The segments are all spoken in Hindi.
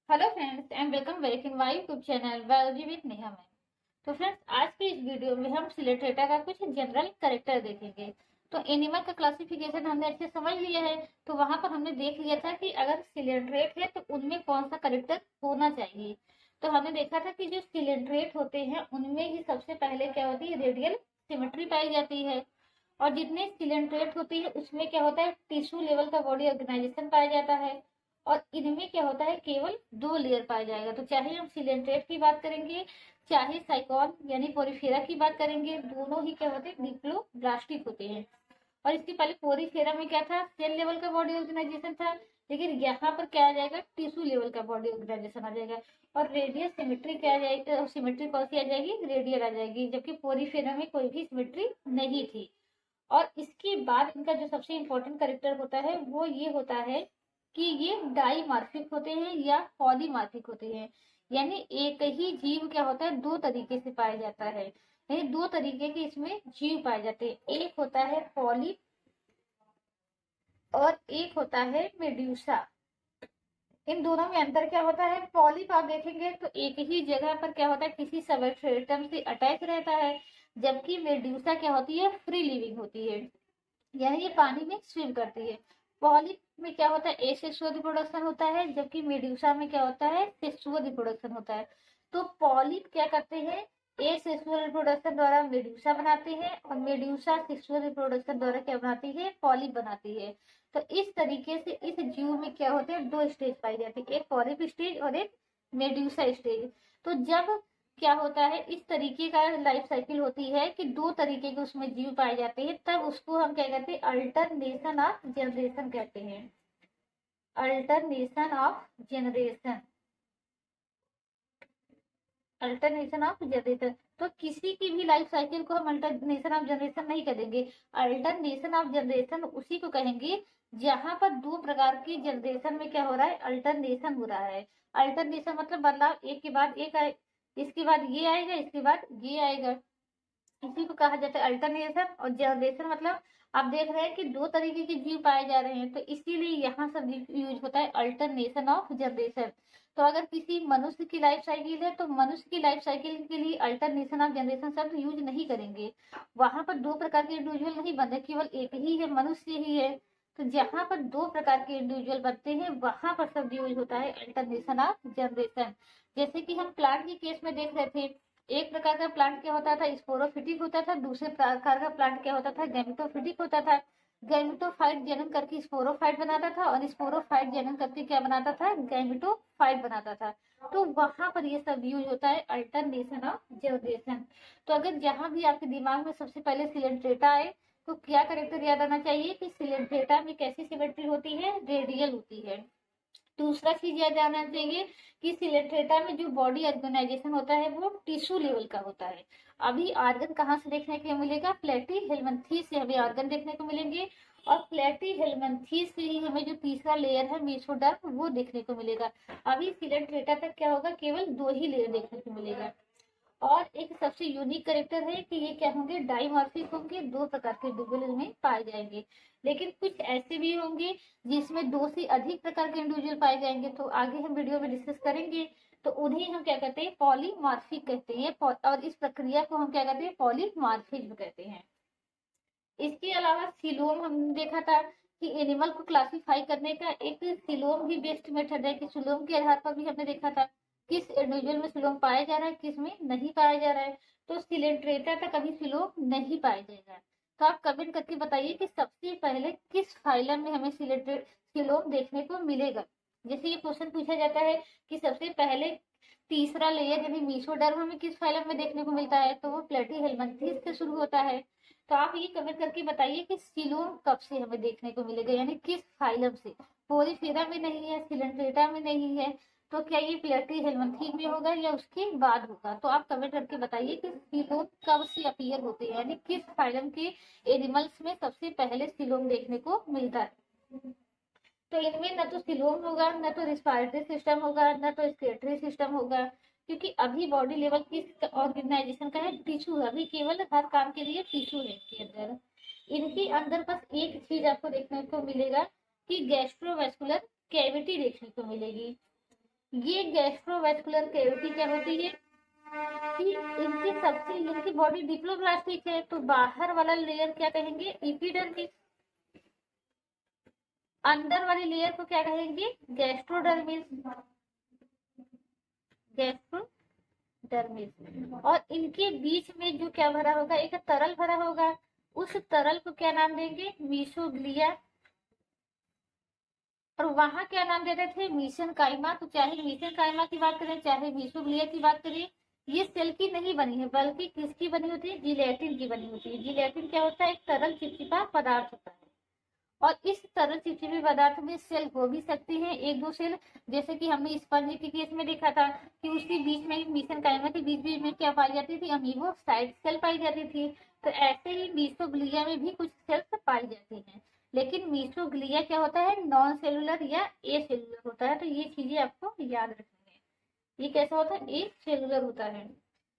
Hello friends and welcome back in my YouTube channel biology with Neha ma'am. तो फ्रेंड्स आज के इस वीडियो में हम सिलेट्रेटा का कुछ जनरल कैरेक्टर देखेंगे। तो एनिमल का क्लासिफिकेशन हमने अच्छे समझ लिया है। तो वहां पर हमने देख लिया था कि अगर सिलेंट्रेट है तो उनमें कौन सा कैरेक्टर होना चाहिए। तो हमने देखा था कि जो सिलेंट्रेट होते हैं उनमें ही सबसे पहले क्या होती है, रेडियल सिमेट्री पाई जाती है। और जितने सिलेंट्रेट होती है उसमें क्या होता है, टिश्यू लेवल का बॉडी ऑर्गेनाइजेशन पाया जाता है। और इनमें क्या होता है, केवल 2 लेयर पाया जाएगा। तो चाहे हम सिलेंट्रेट की बात करेंगे चाहे साइकॉन यानी पोरिफेरा की बात करेंगे, दोनों ही क्या होते हैं, डिप्लोब्लास्टिक होते हैं। और इसके पहले पोरिफेरा में क्या था, सेल लेवल का बॉडी ऑर्गेनाइजेशन था। लेकिन यहाँ पर क्या आ जाएगा, टिश्यू लेवल का बॉडी ऑर्गेनाइजेशन आ जाएगा। और रेडियल सिमेट्री क्या आ जाएगी, सिमेट्री कौन सी आ जाएगी, रेडियल आ जाएगी। जबकि पोरिफेरा में कोई भी सिमेट्री नहीं थी। और इसके बाद इनका जो सबसे इंपॉर्टेंट कैरेक्टर होता है वो ये होता है कि ये डाईमार्फिक होते हैं या पॉलीमार्फिक होते हैं। यानी एक ही जीव क्या होता है, दो तरीके से पाया जाता है। यानी दो तरीके के इसमें जीव पाए जाते हैं, एक होता है पॉली और एक होता है मेड्यूसा। इन दोनों में अंतर क्या होता है, पॉलिप आप देखेंगे तो एक ही जगह पर क्या होता है, किसी सबस्ट्रेटम से अटैच रहता है। जबकि मेड्यूसा क्या होती है, फ्री लिविंग होती है, यानी ये पानी में स्विम करती है। पॉलिप में क्या होता है, एसेक्सुअल रिप्रोडक्शन होता है, जबकि मेड्यूसा में क्या होता है, सेक्सुअल रिप्रोडक्शन होता है। तो पॉलिप क्या करते हैं, एसेक्सुअल रिप्रोडक्शन द्वारा मेड्यूसा बनाते हैं और मेड्यूसा सेक्सुअल रिप्रोडक्शन द्वारा क्या बनाती है, पॉलिप बनाती है। तो इस तरीके से इस जीव में क्या होते हैं, दो स्टेज पाई जाती है, एक पॉलिप स्टेज और एक मेड्यूसा स्टेज। तो जब क्या होता है, इस तरीके का लाइफ साइकिल होती है कि दो तरीके के उसमें जीव पाए जाते हैं, तब उसको हम क्या कहते हैं, अल्टरनेशन ऑफ जनरेशन कहते हैं। Alternation of generation, alternation of generation. तो किसी की भी लाइफ साइकिल को हम अल्टरनेशन ऑफ जनरेशन नहीं कहेंगे। अल्टरनेशन ऑफ जनरेशन उसी को कहेंगे जहां पर दो प्रकार की जनरेशन में क्या हो रहा है, अल्टरनेशन हो रहा है। अल्टरनेशन मतलब बदलाव, एक के बाद एक आए, इसके बाद ये आएगा, इसके बाद ये आएगा, इसी को कहा जाता है अल्टरनेशन। और जनरेशन मतलब आप देख रहे हैं कि दो तरीके के जीव पाए जा रहे हैं, तो इसीलिए यहाँ सब यूज होता है अल्टरनेशन ऑफ जनरेशन। तो अगर किसी मनुष्य की लाइफ साइकिल है तो मनुष्य की लाइफ साइकिल के लिए अल्टरनेशन ऑफ जनरेशन शब्द यूज नहीं करेंगे। वहां पर दो प्रकार के इंडिविजुअल नहीं बनते, केवल एक ही है, मनुष्य ही है। तो जहां पर दो प्रकार के इंडिविजुअल बनते हैं वहां पर शब्द यूज होता है अल्टरनेशन ऑफ जनरेशन। जैसे कि हम प्लांट के केस में देख रहे थे, एक प्रकार का प्लांट क्या होता था, स्पोरोफिटिक होता था, दूसरे प्रकार का प्लांट क्या होता था, गैमेटोफिटिक होता था। गैमेटोफाइट जनन करके स्पोरोफाइट बनाता था और स्पोरोफाइट जनन करके क्या बनाता था, गैमेटोफाइट बनाता था। तो वहां पर ये सब यूज होता है अल्टरनेशन ऑफ जनरेशन। तो अगर जहां भी आपके दिमाग में सबसे पहले सिलेंट्रेटा आए तो क्या करेक्टर याद आना चाहिए कि सिलेंट्रेटा में कैसी सिमेट्री होती है, रेडियल होती है। दूसरा चीज याद आना चाहिए कि सिलेट्रेटा में जो बॉडी ऑर्गेनाइजेशन होता है वो टिश्यू लेवल का होता है। अभी ऑर्गन कहाँ से देखने को मिलेगा, प्लेटी हेलमिंथेस से हमें ऑर्गन देखने को मिलेंगे। और प्लेटी हेलमिंथेस से ही हमें जो तीसरा लेयर है मेसोडर्म वो देखने को मिलेगा। अभी सिलेट्रेटा तक क्या होगा, केवल दो ही लेयर देखने को मिलेगा। और एक सबसे यूनिक करेक्टर है कि ये क्या होंगे, डाइमॉर्फिक होंगे, दो प्रकार के इंडिविजुअल में पाए जाएंगे। लेकिन कुछ ऐसे भी होंगे जिसमें दो से अधिक प्रकार के इंडिविजुअल पाए जाएंगे, तो आगे हम वीडियो में डिस्कस करेंगे। तो उन्हें हम क्या कहते हैं, पॉलीमार्फिक कहते हैं। और इस प्रक्रिया को हम क्या कहते हैं, पॉलीमार्फिज्म कहते हैं। इसके अलावा सिलोम हमने देखा था कि एनिमल को क्लासिफाई करने का एक सिलोम ही बेस्ट मेथड है, कि सिलोम के आधार पर भी हमने देखा था किस इंडिविजुअल में सिलोम पाया जा रहा है, किस में नहीं पाया जा रहा है। तो सिलेंट्रेटा तक कभी सिलोम नहीं पाया जाएगा। तो आप कमेंट करके बताइए कि सबसे पहले किस फाइलम में हमें सिलोम देखने को मिलेगा। जैसे ये क्वेश्चन पूछा जाता है कि सबसे पहले तीसरा लेयर यानी मीसोडर्म हमें किस फाइलम में देखने को मिलता है, तो वो प्लेटीहेल्मिन्थेस से शुरू होता है। तो आप ये कमेंट करके बताइए कि सिलोम कब से हमें देखने को मिलेगा, यानी किस फाइलम से। पोरिफेरा में नहीं है, सिलेंट्रेटा में नहीं है, तो क्या ये प्लेटीहेल्मिन्थेस में होगा या उसके बाद होगा। तो आप कमेंट करके बताइए कि सिलोम कब से अपीयर होते हैं, यानी किस फाइलम के एनिमल्स में सबसे पहले सिलोम देखने को मिलता है। तो इनमें न तो सिलोम होगा, न तो रिस्पायरेटरी सिस्टम होगा, न तो स्केटरी सिस्टम होगा, क्योंकि अभी बॉडी लेवल किस ऑर्गेनाइजेशन का है, टिश्यू है। अभी केवल हर काम के लिए टिश्यू है इसके अंदर। इनके अंदर बस एक चीज आपको देखने को मिलेगा कि गैस्ट्रोवेस्कुलर कैविटी देखने को मिलेगी। ये गैस्ट्रोवेस्कुलर कैविटी क्या होती है कि इनकी बॉडी डिप्लोब्लास्टिक है, तो बाहर वाला लेयर क्या कहेंगे, एपिडर्मिस। अंदर वाली लेयर को क्या कहेंगे, गैस्ट्रोडर्मिस। गैस्ट्रोडर्मिस। और इनके बीच में जो क्या भरा होगा, एक तरल भरा होगा, उस तरल को क्या नाम देंगे, मीसोग्लिया। और वहां क्या नाम देते थे, मीसेनकाइमा। तो चाहे मीसेनकाइमा की बात करें चाहे मीसोग्लिया की बात करें, ये सेल की नहीं बनी है बल्कि किसकी बनी होती है, जिलेटिन की बनी होती है। जिलेटिन क्या होता है, एक तरल चिपचिपा पदार्थ होता है। और इस तरल चिपचिपे पदार्थ में सेल हो भी सकती हैं, एक दो सेल, जैसे कि हमने स्पंज के केस में देखा था कि उसके बीच में मीसेनकाइमा के बीच बीच में क्या पाई जाती थी, अमीबोसाइट सेल पाई जाती थी। तो ऐसे ही मीसोग्लिया में भी कुछ सेल्स पाई जाती हैं, लेकिन मीसोग्लिया क्या होता है, नॉन सेलुलर या ए सेलुलर होता है। तो ये चीजें आपको याद रखनी है, ये कैसा होता है, ए सेलुलर होता है।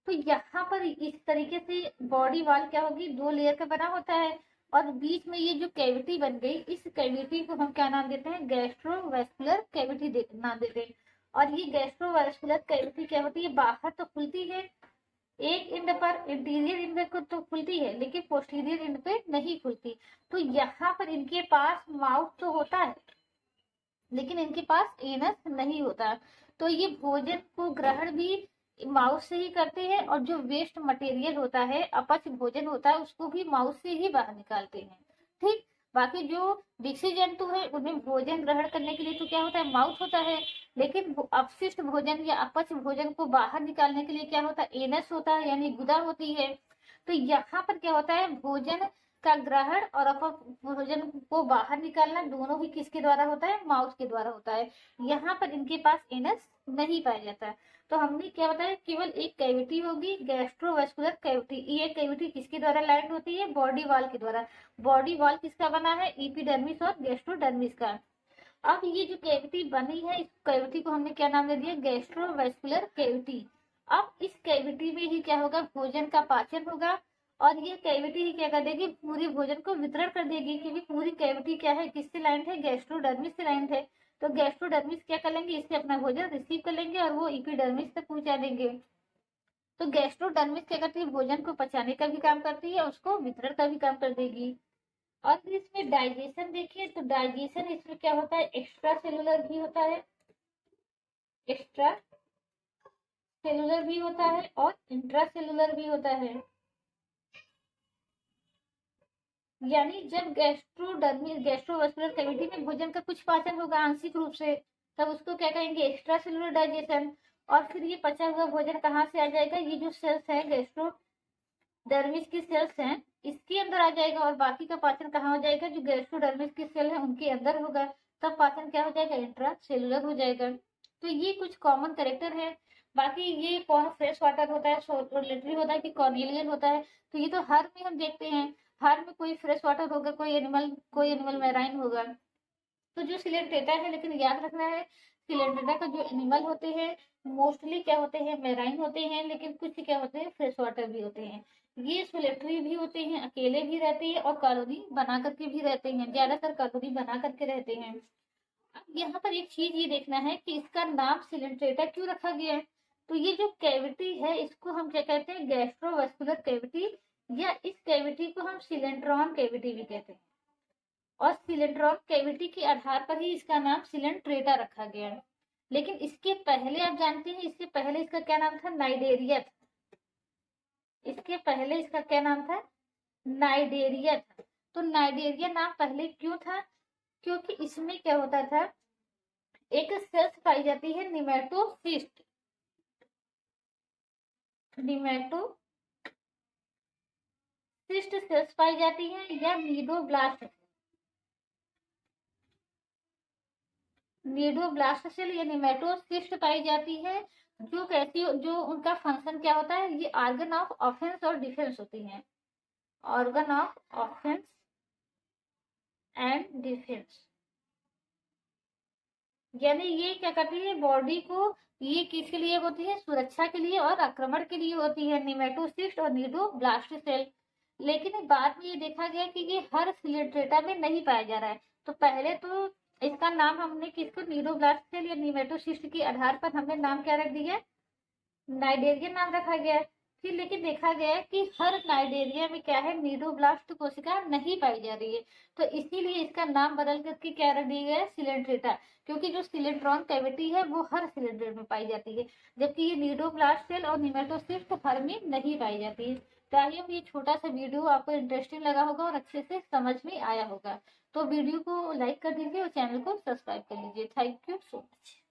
तो यहाँ पर इस तरीके से बॉडी वॉल क्या होगी, दो लेयर का बना होता है, और बीच में ये जो कैविटी बन गई, इस कैविटी को हम क्या नाम देते हैं, गैस्ट्रोवेस्कुलर कैविटी नाम देते हैं। और ये गैस्ट्रोवेस्कुलर कैविटी क्या होती है, बाहर तो खुलती है, एक एंड पर इंटीरियर एंड को तो खुलती है, लेकिन पोस्टीरियर एंड पे नहीं खुलती। तो यहाँ पर इनके पास माउथ तो होता है, लेकिन इनके पास एनस नहीं होता। तो ये भोजन को ग्रहण भी माउथ से ही करते हैं, और जो वेस्ट मटेरियल होता है, अपच भोजन होता है, उसको भी माउथ से ही बाहर निकालते हैं। ठीक, बाकी जो विषी जंतु है उनमें भोजन ग्रहण करने के लिए तो क्या होता है, माउथ होता है, लेकिन अपशिष्ट भोजन या अपच भोजन को बाहर निकालने के लिए क्या होता है, एनस होता है, यानी गुदा होती है। तो यहाँ पर क्या होता है, भोजन का ग्रहण और भोजन को बाहर निकालना दोनों ही किसके द्वारा होता है, माउथ के द्वारा होता है। यहाँ पर इनके पास एनस नहीं पाया जाता। तो हमने क्या बताया, केवल एक कैविटी होगी, गैस्ट्रोवेस्कुलर कैविटी। ये कैविटी किसके द्वारा लाइंड होती है, बॉडी वॉल के द्वारा। बॉडी वॉल किसका बना है, एपिडर्मिस और गैस्ट्रोडर्मिस का। अब ये जो कैविटी बनी है, इस कैविटी को हमने क्या नाम दे दिया, गैस्ट्रोवेस्कुलर कैविटी। अब इस कैविटी में ही क्या होगा, भोजन का पाचन होगा, और ये कैविटी ही क्या कर देगी, पूरी भोजन को वितरण कर देगी, क्योंकि पूरी कैविटी क्या है, किससे लाइंड है, गैस्ट्रोडर्मिस से लाइंड है। तो गैस्ट्रोडर्मिस क्या कर लेंगे, इससे अपना भोजन रिसीव कर लेंगे और वो एपिडर्मिस तक पहुंचा देंगे। तो गैस्ट्रोडर्मिस क्या करती है, भोजन को पचाने का भी काम करती है, उसको वितरण का भी काम कर देगी। और फिर इसमें डाइजेशन देखिए, तो डाइजेशन इसमें क्या होता है, एक्स्ट्रा सेलुलर भी होता है, एक्स्ट्रा सेलुलर भी होता है और इंट्रा सेलुलर भी होता है। यानी जब गैस्ट्रोवेस्कुलर कैविटी में भोजन का कुछ पाचन होगा आंशिक रूप से, तब उसको क्या कहेंगे, एक्स्ट्रा सेलुलर डाइजेशन। और फिर ये पचा हुआ भोजन कहाँ से आ जाएगा, ये जो सेल्स है गैस्ट्रोडर्मिस की सेल्स हैं, इसके अंदर आ जाएगा, और बाकी का पाचन कहाँ हो जाएगा, जो गैस्ट्रोडर्मिस की सेल है उनके अंदर होगा, तब पाचन क्या हो जाएगा, इंट्रा सेलुलर हो जाएगा। तो ये कुछ कॉमन कैरेक्टर है। बाकी ये कौन फ्रेश वाटर होता है, सोलिटरी होता है कि कॉर्नेलियन होता है, तो ये तो हर में हम देखते हैं, हर में कोई फ्रेश वाटर होगा, कोई एनिमल मैराइन होगा। तो जो सिलेंट्रेटा है, लेकिन याद रखना है, सिलेंट्रेटा का जो एनिमल होते हैं मोस्टली क्या होते हैं, मैराइन होते हैं, लेकिन कुछ क्या होते हैं, फ्रेश वाटर भी होते हैं। ये सोलिटरी भी होते हैं, अकेले भी रहते हैं, और कॉलोनी बना करके भी रहते हैं, ज्यादातर कॉलोनी बना करके रहते हैं। अब यहाँ पर एक चीज ये देखना है कि इसका नाम सिलेंट्रेटा क्यों रखा गया है। तो ये जो कैविटी है, इसको हम क्या कहते हैं, गैस्ट्रोवेस्कुलर कैविटी, या इस कैविटी को हम सिलेंट्रॉन कैविटी भी कहते हैं। और सिलेंट्रॉन कैविटी के आधार पर ही इसका नाम सिलेंट्रेटा रखा गया है। लेकिन इसके पहले आप जानते हैं, इसके पहले इसका क्या नाम था, नाइडेरिया था। इसके पहले इसका क्या नाम था, नाइडेरिया था। तो नाइडेरिया नाम पहले क्यों था, क्योंकि इसमें क्या होता था, एक सेल्स पाई जाती है निमेटोसिस्ट, सेल्स पाई जाती है, या नीडोब्लास्ट सेल या निमेटोसिस्ट पाई जाती है। जो कैसी, जो उनका फंक्शन क्या होता है, ये ऑर्गन ऑफ ऑफेंस और डिफेंस होती हैं, organ of offence and defence. यानी ये क्या करती है, बॉडी को, ये किसके लिए होती है, सुरक्षा के लिए और आक्रमण के लिए होती है, निमेटोसिस्ट और नीडोब्लास्ट सेल। लेकिन बाद में ये देखा गया कि ये हर सिलेंट्रेटा में नहीं पाया जा रहा है। तो पहले तो इसका नाम हमने किसको, नीडोब्लास्ट सेल या निमेटोसिस्ट के आधार पर हमने नाम क्या रख दिया, नाइडेरिया नाम रखा गया है। फिर लेकिन देखा गया है कि हर नाइडेरिया में क्या है, नीडोब्लास्ट कोशिका नहीं पाई जा रही है, तो इसीलिए इसका नाम बदल करके क्या रख दिया गया है, सिलेंट्रेटा, क्योंकि जो सिलेंट्रॉन कैविटी है वो हर सिलेंडर में पाई जाती है, जबकि ये नीडोब्लास्ट सेल और निमेटोसिस्ट हर में नहीं पाई जाती है। तो आई होप ये छोटा सा वीडियो आपको इंटरेस्टिंग लगा होगा और अच्छे से समझ में आया होगा। तो वीडियो को लाइक कर दीजिए और चैनल को सब्सक्राइब कर लीजिए। Thank you so much.